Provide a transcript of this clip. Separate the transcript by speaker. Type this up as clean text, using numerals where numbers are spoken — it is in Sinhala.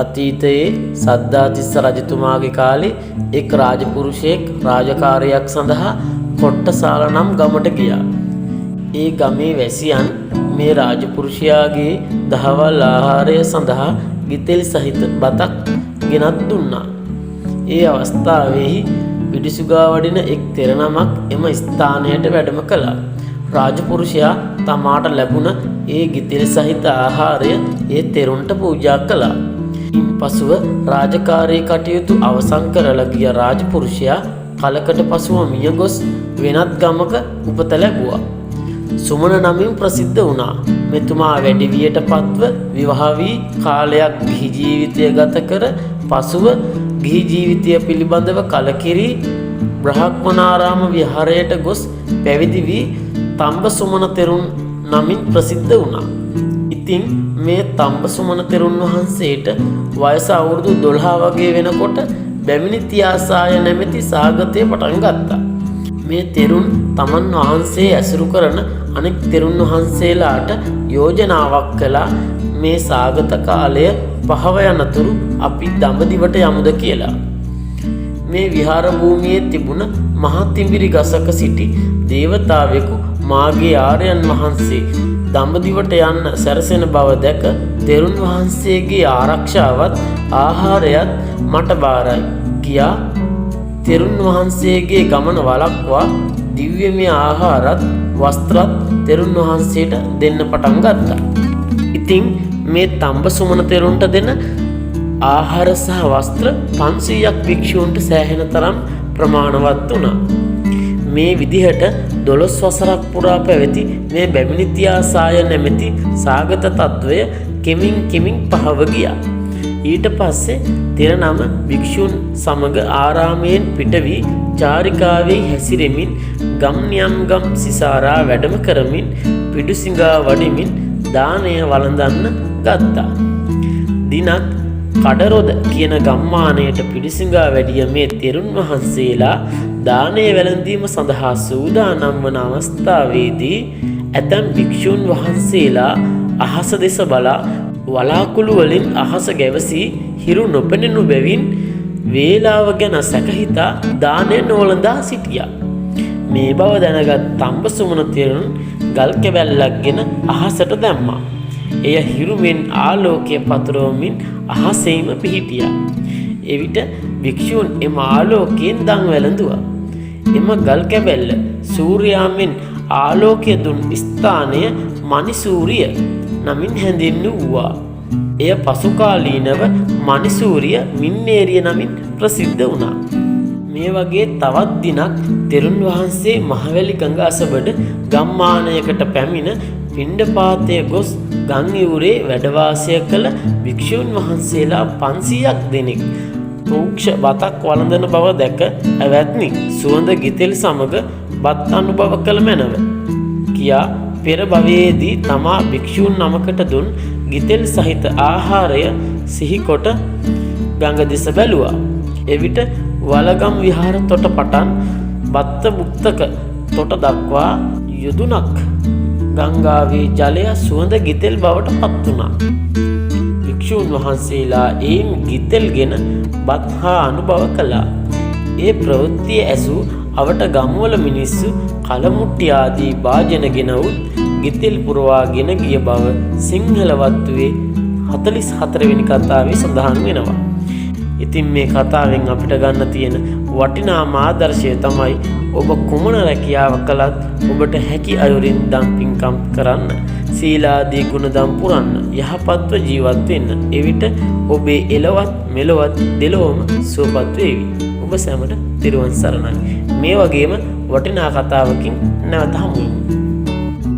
Speaker 1: අතීතයේ සද්ධාතිස්ස රජතුමාගේ කාලේ එක් රාජපුරුෂයෙක් රාජකාරියක් සඳහා කොට්ටසාල නම් ගමට ගියා. ඒ ගමේ වැසියන් මේ රාජපුරුෂයාගේ දහවල් ආහාරය සඳහා ගිතෙල් සහිත බතක් ගෙනත් දුන්නා. ඒ අවස්ථාවෙහි පිඩිසුගා වඩින එක් තෙර නමක් එම ස්ථානයට වැඩම කළා. රාජපුරුෂයා තමාට ලැබුණ ඒ ගිතෙල් සහිත ආහාරය ඒ තෙරුන්ට පූජා කළා. ඉන්පසුව රාජකාරී කටයුතු අවසන් කරලා ගිය රාජපුරුෂයා කලකට පසුව මිය ගොස් වෙනත් ගමක උපත ලැබුවා. සුමන නමින් ප්‍රසිද්ධ වුණා. මෙතුමා වැඩි වියට පත්ව විවාහ වී කාලයක් ගිහි ජීවිතය ගත කර පසුව ගිහි ජීවිතය පිළිබඳව කලකිරී බ්‍රහ්මනාරාම විහාරයට ගොස් පැවිදි වී තම්බ සුමන තෙරුන් නමින් ප්‍රසිද්ධ වුණා. ඉතින් මේ තම්බ සුමන තෙරුන් වහන්සේට වයස අවුරුදු 12 වගේ වෙනකොට බැමිණි තියාසාය නැමැති සාගතය පටන් ගත්තා. මේ තෙරුන් තමන් වහන්සේ ඇසුරු කරන අනෙක් තෙරුන් වහන්සේලාට යෝජනාවක් කළා මේ සාගත කාලය පහව යනතුරු අපි දඹදිවට යමුද කියලා. මේ විහාර භූමියේ තිබුණ මහා තිඹිරි ගසක සිටි දේවතාවෙකු මාගේ ආර්යයන් වහන්සේ දඹදිවට යන්න සැරසෙන බව දැක තෙරුන් වහන්සේගේ ආරක්ෂාවත් ආහාරයත් මට බාරයි කියා තෙරුන් වහන්සේගේ ගමන වළක්වා දිව්‍යමය ආහාරත් වස්ත්‍රත් තෙරුන් වහන්සේට දෙන්න පටන් ගත්තා. ඉතින් මේ තම්බ සුමන තෙරුන්ට දෙන ආහාර සහ වස්ත්‍ර 500ක් භික්ෂූන්ට සෑහෙන තරම් ප්‍රමාණවත් වුණා. මේ විදිහට 12 වසරක් පුරා පැවති මේ බැමිණි තියාසාය නැමැති සාගත තත්වය කෙමින් කෙමින් පහව ගියා. ඊට පස්සේ තෙර නම භික්ෂූන් සමග ආරාමයෙන් පිට වී චාරිකාවේ හැසිරෙමින් ගම් සිසාරා වැඩම කරමින් පිඩුසිඟා වඩිමින් දානය වළඳන්න ගත්තා. දිනක් කඩරොද කියන ගම්මානයට පිඩුසිඟා වැඩිය මේ තෙරුන් වහන්සේලා දානය වැළඳීම සඳහා සූදානම් වන අවස්ථාවේදී ඇතැම් භික්ෂූන් වහන්සේලා අහස දෙස බලා වලාකුළු වලින් අහස ගැවසී හිරු නොපෙනෙනු බැවින් වේලාව ගැන සැකහිතා දානය නොවළඳා සිටියා. මේ බව දැනගත් තම්බ සුමන තෙරුන් ගල් කැබැල්ලක්ගෙන අහසට දැම්මා. එය හිරුමෙන් ආලෝකය පතුරවමින් අහසේම පිහිටියා. එවිට භික්ෂූන් එම ආලෝකයෙන් දන් වැළඳුවා. එම ගල් කැබැල්ල සූර්යාමෙන් ආලෝකය දුන් ස්ථානය මණිසූරිය නමින් හැඳින්වුවා. එය පසුකාලීනව මණිසූරිය මින්නේරිය නමින් ප්‍රසිද්ධ වුණා. මේ වගේ තවත් දිනක් තෙරුන් වහන්සේ මහවැලි ගඟ අසබඩ ගම්මානයකට පැමිණ පිණ්ඩපාතය ගොස් ගම් ඉවුරේ වැඩවාසය කළ භික්ෂූන් වහන්සේලා 500ක් දෙනෙක් රූක්ෂ බතක් වළඳන බව දැක ඇවැත්නි සුවඳ ගිතෙල් සමග බත් අනුභව කළ මැනව කියා පෙර භවයේදී තමා භික්ෂූන් නමකට දුන් ගිතෙල් සහිත ආහාරය සිහිකොට ගඟ දෙස බැලුවා. එවිට වලගම් විහාර තොට පටන් බත්ත මුක්තක තොට දක්වා යොදුනක් ගංගාවේ ජලය සුවඳ ගිතෙල් බවට පත් වුණා. භික්ෂූන් වහන්සේලා එයින් ගිතෙල්ගෙන බත් හා අනුභව කළා. ඒ ප්‍රවෘත්තිය ඇසූ අවට ගම්වල මිනිස්සු කලමුට්ටි ආදී භාජනගෙන උත් ගිතෙල් පුරවාගෙන ගිය බව සිංහල වත්තුවේ 44 වෙනි කතාවේ සඳහන් වෙනවා. ඉතින් මේ කතාවෙන් අපිට ගන්න තියෙන වටිනාම ආදර්ශය තමයි ඔබ කුමන රැකියාව කළත් ඔබට හැකි අයුරින් දම් පින්කම් කරන්න, සීලාදී ගුණදම් පුරන්න, යහපත්ව ජීවත් වෙන්න. එවිට ඔබේ එලවත් මෙලවත් දෙලොවම සුවපත් වේවි. ඔබ සැමට තිරුවන් සරණයි. මේ වගේම වටිනා කතාවකින් නැවත හමු වෙමු.